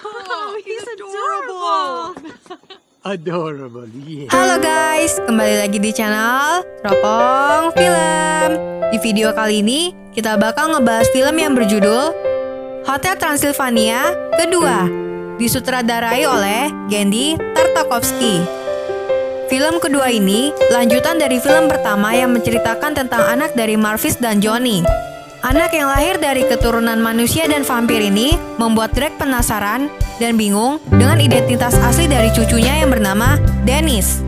Oh, he's adorable. Adorable, yeah. Halo guys, kembali lagi di channel Teropong Film. Di video kali ini, kita bakal ngebahas film yang berjudul Hotel Transylvania kedua, disutradarai oleh Genndy Tartakovsky. Film kedua ini lanjutan dari film pertama yang menceritakan tentang anak dari Marvis dan Johnny. Anak yang lahir dari keturunan manusia dan vampir ini membuat Drake penasaran dan bingung dengan identitas asli dari cucunya yang bernama Dennis.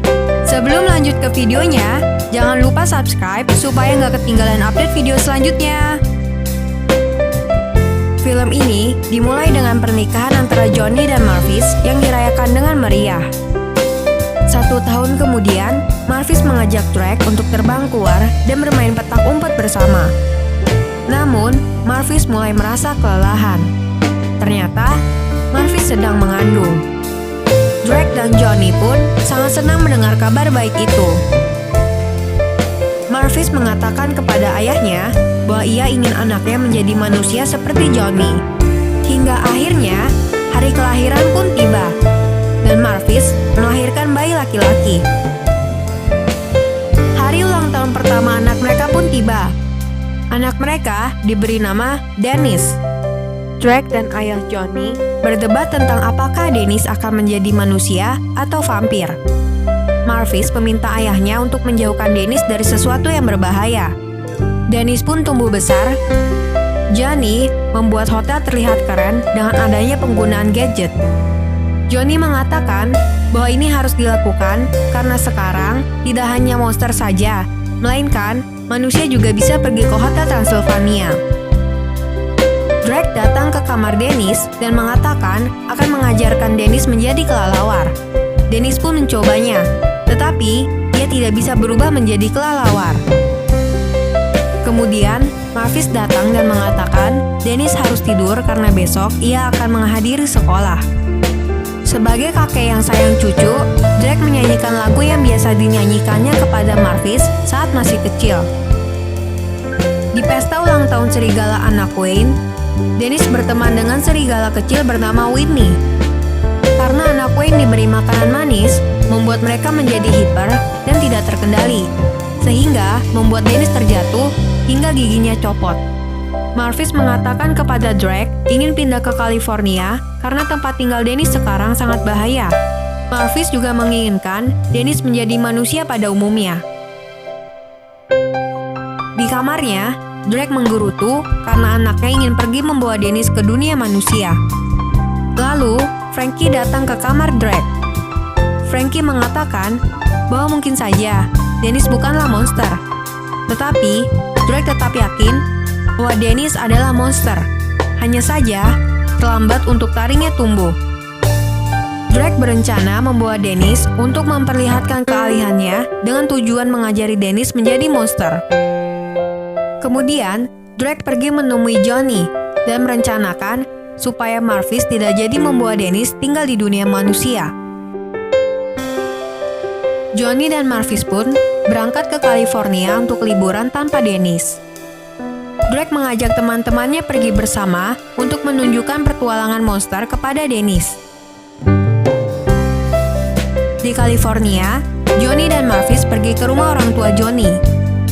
Sebelum lanjut ke videonya, jangan lupa subscribe supaya nggak ketinggalan update video selanjutnya. Film ini dimulai dengan pernikahan antara Johnny dan Marvis yang dirayakan dengan meriah. 1 tahun kemudian, Marvis mengajak Drake untuk terbang keluar dan bermain petak umpet bersama. Namun, Marvis mulai merasa kelelahan. Ternyata, Marvis sedang mengandung. Drake dan Johnny pun sangat senang mendengar kabar baik itu. Marvis mengatakan kepada ayahnya bahwa ia ingin anaknya menjadi manusia seperti Johnny. Hingga akhirnya, hari kelahiran pun tiba, dan Marvis melahirkan bayi laki-laki. Hari ulang tahun pertama anak mereka pun tiba. Anak mereka diberi nama Dennis. Drake dan ayah Johnny berdebat tentang apakah Dennis akan menjadi manusia atau vampir. Marvis meminta ayahnya untuk menjauhkan Dennis dari sesuatu yang berbahaya. Dennis pun tumbuh besar. Johnny membuat hotel terlihat keren dengan adanya penggunaan gadget. Johnny mengatakan bahwa ini harus dilakukan karena sekarang tidak hanya monster saja, melainkan manusia juga bisa pergi ke Hotel Transylvania. Drake datang ke kamar Dennis dan mengatakan akan mengajarkan Dennis menjadi kelelawar. Dennis pun mencobanya, tetapi dia tidak bisa berubah menjadi kelelawar. Kemudian, Marvis datang dan mengatakan Dennis harus tidur karena besok ia akan menghadiri sekolah. Sebagai kakek yang sayang cucu, Drake menyanyikan lagu yang biasa dinyanyikannya kepada Marvis saat masih kecil. Di pesta ulang tahun serigala anak Wayne, Dennis berteman dengan serigala kecil bernama Whitney. Karena anak Wayne diberi makanan manis, membuat mereka menjadi hiper dan tidak terkendali, sehingga membuat Dennis terjatuh hingga giginya copot. Marvis mengatakan kepada Drake ingin pindah ke California karena tempat tinggal Dennis sekarang sangat bahaya. Marvis juga menginginkan Dennis menjadi manusia pada umumnya. Di kamarnya, Drake menggerutu karena anaknya ingin pergi membawa Dennis ke dunia manusia. Lalu, Frankie datang ke kamar Drake. Frankie mengatakan bahwa mungkin saja Dennis bukanlah monster. Tetapi, Drake tetap yakin bahwa Dennis adalah monster. Hanya saja, terlambat untuk taringnya tumbuh. Drake berencana membawa Dennis untuk memperlihatkan keahliannya dengan tujuan mengajari Dennis menjadi monster. Kemudian, Drake pergi menemui Johnny dan merencanakan supaya Marvis tidak jadi membawa Dennis tinggal di dunia manusia. Johnny dan Marvis pun berangkat ke California untuk liburan tanpa Dennis. Drake mengajak teman-temannya pergi bersama untuk menunjukkan petualangan monster kepada Dennis. Di California, Johnny dan Marvis pergi ke rumah orang tua Johnny.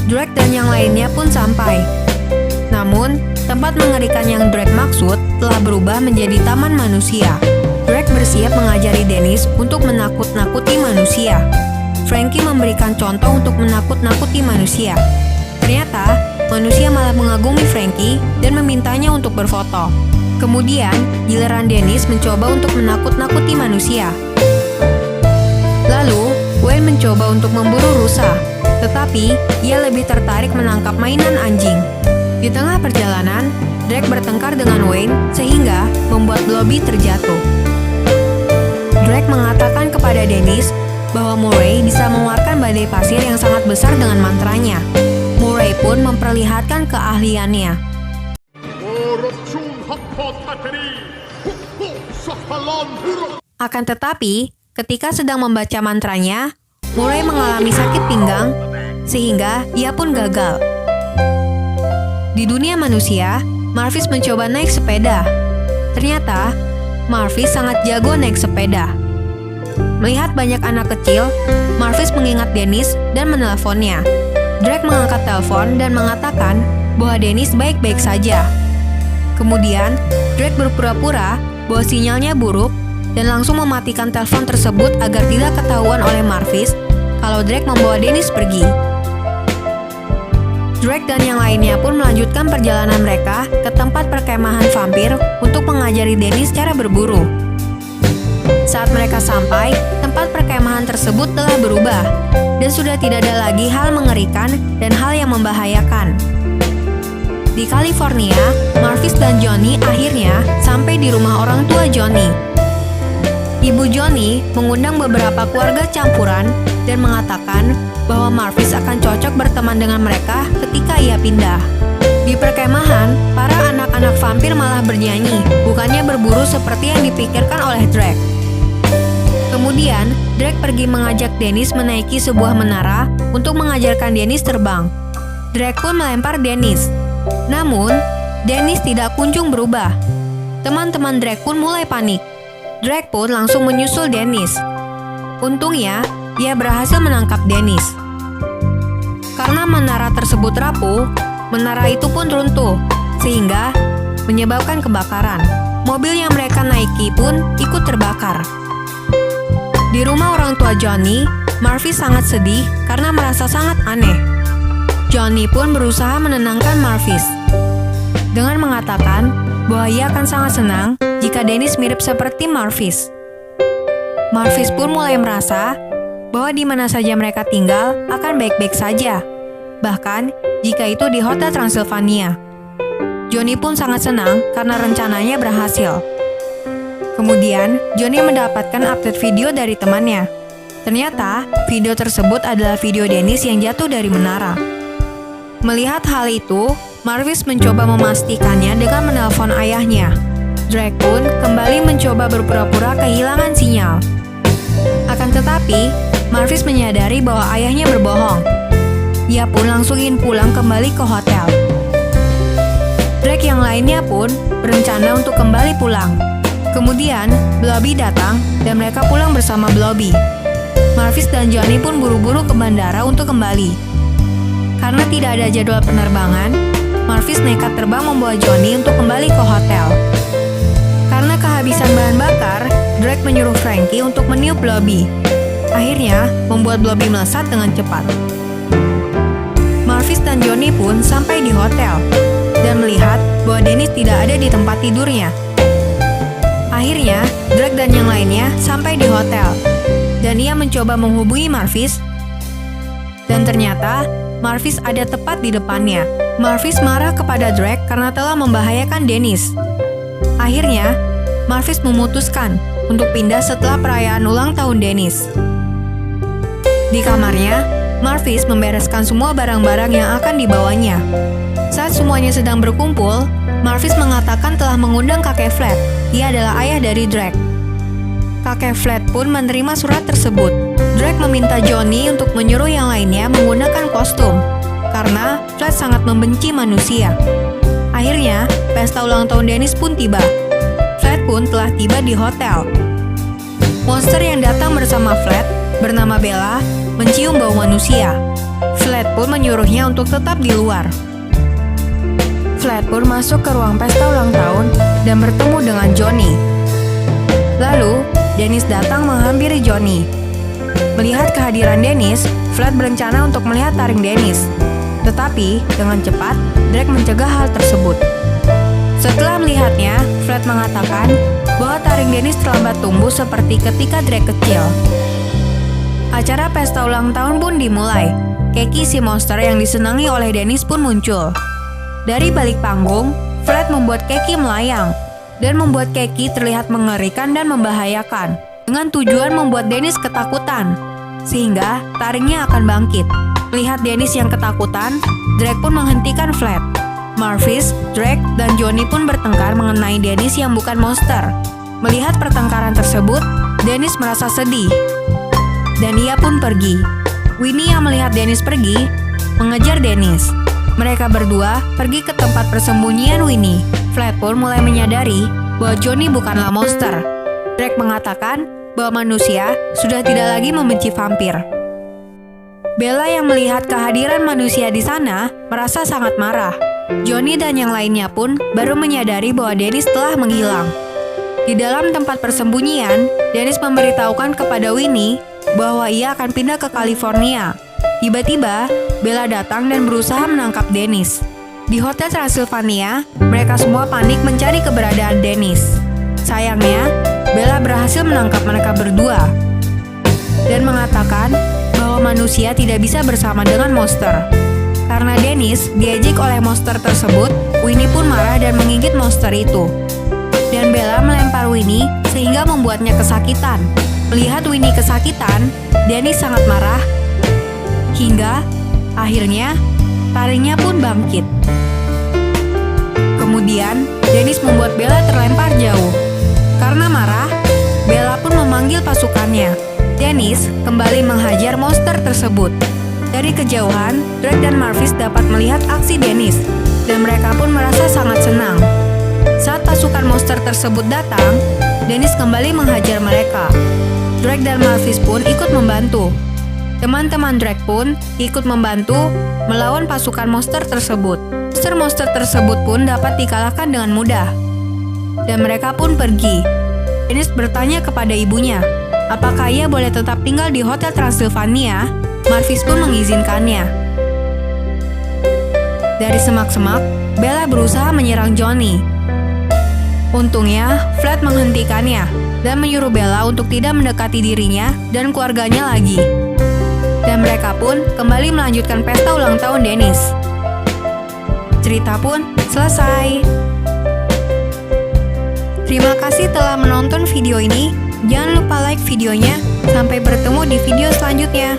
Drake dan yang lainnya pun sampai. Namun, tempat mengerikan yang Drake maksud telah berubah menjadi taman manusia. Drake bersiap mengajari Dennis untuk menakut-nakuti manusia. Frankie memberikan contoh untuk menakut-nakuti manusia. Ternyata, manusia malah mengagumi Frankie dan memintanya untuk berfoto. Kemudian, giliran Dennis mencoba untuk menakut-nakuti manusia. Lalu, Wayne mencoba untuk memburu rusa, tetapi ia lebih tertarik menangkap mainan anjing. Di tengah perjalanan, Drake bertengkar dengan Wayne sehingga membuat Blobby terjatuh. Drake mengatakan kepada Dennis bahwa Murray bisa mengeluarkan badai pasir yang sangat besar dengan mantranya. Murray pun memperlihatkan keahliannya. Akan tetapi, ketika sedang membaca mantranya, Murray mengalami sakit pinggang, sehingga ia pun gagal. Di dunia manusia, Marvis mencoba naik sepeda. Ternyata, Marvis sangat jago naik sepeda. Melihat banyak anak kecil, Marvis mengingat Dennis dan menelponnya. Drake mengangkat telepon dan mengatakan bahwa Dennis baik-baik saja. Kemudian, Drake berpura-pura bahwa sinyalnya buruk dan langsung mematikan telepon tersebut agar tidak ketahuan oleh Marvis kalau Drake membawa Dennis pergi. Drake dan yang lainnya pun melanjutkan perjalanan mereka ke tempat perkemahan vampir untuk mengajari Dennis cara berburu. Saat mereka sampai, tempat perkemahan tersebut telah berubah dan sudah tidak ada lagi hal mengerikan dan hal yang membahayakan. Di California, Marvis dan Johnny akhirnya sampai di rumah orang tua Johnny. Ibu Johnny mengundang beberapa keluarga campuran dan mengatakan bahwa Marvis akan cocok berteman dengan mereka ketika ia pindah. Di perkemahan, para anak-anak vampir malah bernyanyi, bukannya berburu seperti yang dipikirkan oleh Drake. Kemudian, Drake pergi mengajak Dennis menaiki sebuah menara untuk mengajarkan Dennis terbang. Drake pun melempar Dennis. Namun, Dennis tidak kunjung berubah. Teman-teman Drake pun mulai panik. Drake pun langsung menyusul Dennis. Untungnya, ia berhasil menangkap Dennis. Karena menara tersebut rapuh, menara itu pun runtuh, sehingga menyebabkan kebakaran. Mobil yang mereka naiki pun ikut terbakar. Di rumah orang tua Johnny, Marvis sangat sedih karena merasa sangat aneh. Johnny pun berusaha menenangkan Marvis dengan mengatakan bahwa ia akan sangat senang jika Dennis mirip seperti Marvis. Marvis pun mulai merasa bahwa di mana saja mereka tinggal akan baik-baik saja, bahkan jika itu di Hotel Transylvania. Johnny pun sangat senang karena rencananya berhasil. Kemudian, Johnny mendapatkan update video dari temannya. Ternyata, video tersebut adalah video Dennis yang jatuh dari menara. Melihat hal itu, Marvis mencoba memastikannya dengan menelpon ayahnya. Drake pun kembali mencoba berpura-pura kehilangan sinyal. Akan tetapi, Marvis menyadari bahwa ayahnya berbohong. Ia pun langsung ingin pulang kembali ke hotel. Drake yang lainnya pun berencana untuk kembali pulang. Kemudian, Blobby datang dan mereka pulang bersama Blobby. Marvis dan Johnny pun buru-buru ke bandara untuk kembali. Karena tidak ada jadwal penerbangan, Marvis nekat terbang membawa Johnny untuk kembali ke hotel. Karena kehabisan bahan bakar, Drake menyuruh Frankie untuk meniup Blobby. Akhirnya, membuat Blobby melesat dengan cepat. Marvis dan Johnny pun sampai di hotel dan melihat bahwa Dennis tidak ada di tempat tidurnya. Akhirnya, Drake dan yang lainnya sampai di hotel, dan ia mencoba menghubungi Marvis. Dan ternyata, Marvis ada tepat di depannya. Marvis marah kepada Drake karena telah membahayakan Dennis. Akhirnya, Marvis memutuskan untuk pindah setelah perayaan ulang tahun Dennis. Di kamarnya, Marvis membereskan semua barang-barang yang akan dibawanya. Saat semuanya sedang berkumpul, Marvis mengatakan telah mengundang kakek Flat. Ia adalah ayah dari Drake. Kakek Flat pun menerima surat tersebut. Drake meminta Johnny untuk menyuruh yang lainnya menggunakan kostum, karena Flat sangat membenci manusia. Akhirnya, pesta ulang tahun Dennis pun tiba. Flat pun telah tiba di hotel. Monster yang datang bersama Flat, bernama Bella, mencium bau manusia. Flat pun menyuruhnya untuk tetap di luar. Flat pun masuk ke ruang pesta ulang tahun dan bertemu dengan Johnny. Lalu, Dennis datang menghampiri Johnny. Melihat kehadiran Dennis, Flat berencana untuk melihat taring Dennis. Tetapi, dengan cepat, Drake mencegah hal tersebut. Setelah melihatnya, Flat mengatakan bahwa taring Dennis terlambat tumbuh seperti ketika Drake kecil. Acara pesta ulang tahun pun dimulai. Keki si monster yang disenangi oleh Dennis pun muncul. Dari balik panggung, Flat membuat Keki melayang dan membuat Keki terlihat mengerikan dan membahayakan dengan tujuan membuat Dennis ketakutan, sehingga taringnya akan bangkit. Melihat Dennis yang ketakutan, Drake pun menghentikan Flat. Marvis, Drake, dan Johnny pun bertengkar mengenai Dennis yang bukan monster. Melihat pertengkaran tersebut, Dennis merasa sedih dan ia pun pergi. Winnie yang melihat Dennis pergi, mengejar Dennis. Mereka berdua pergi ke tempat persembunyian Winnie. Flat pun mulai menyadari bahwa Johnny bukanlah monster. Drake mengatakan bahwa manusia sudah tidak lagi membenci vampir. Bella yang melihat kehadiran manusia di sana merasa sangat marah. Johnny dan yang lainnya pun baru menyadari bahwa Dennis telah menghilang. Di dalam tempat persembunyian, Dennis memberitahukan kepada Winnie bahwa ia akan pindah ke California. Tiba-tiba, Bella datang dan berusaha menangkap Dennis. Di Hotel Transylvania, mereka semua panik mencari keberadaan Dennis. Sayangnya, Bella berhasil menangkap mereka berdua dan mengatakan bahwa manusia tidak bisa bersama dengan monster. Karena Dennis diejek oleh monster tersebut, Winnie pun marah dan menggigit monster itu. Dan Bella melempar Winnie sehingga membuatnya kesakitan. Melihat Winnie kesakitan, Dennis sangat marah hingga akhirnya taringnya pun bangkit. Kemudian, Dennis membuat Bella terlempar jauh. Karena marah, Bella pun memanggil pasukannya. Dennis kembali menghajar monster tersebut. Dari kejauhan, Drake dan Marvis dapat melihat aksi Dennis, dan mereka pun merasa sangat senang. Saat pasukan monster tersebut datang, Dennis kembali menghajar mereka. Drake dan Marvis pun ikut membantu. Teman-teman Drake pun ikut membantu melawan pasukan monster tersebut. Monster tersebut pun dapat dikalahkan dengan mudah. Dan mereka pun pergi. Dennis bertanya kepada ibunya, apakah ia boleh tetap tinggal di Hotel Transylvania? Marvis pun mengizinkannya. Dari semak-semak, Bella berusaha menyerang Johnny. Untungnya, Vlad menghentikannya dan menyuruh Bella untuk tidak mendekati dirinya dan keluarganya lagi. Dan mereka pun kembali melanjutkan pesta ulang tahun Dennis. Cerita pun selesai. Terima kasih telah menonton video ini. Jangan lupa like videonya. Sampai bertemu di video selanjutnya.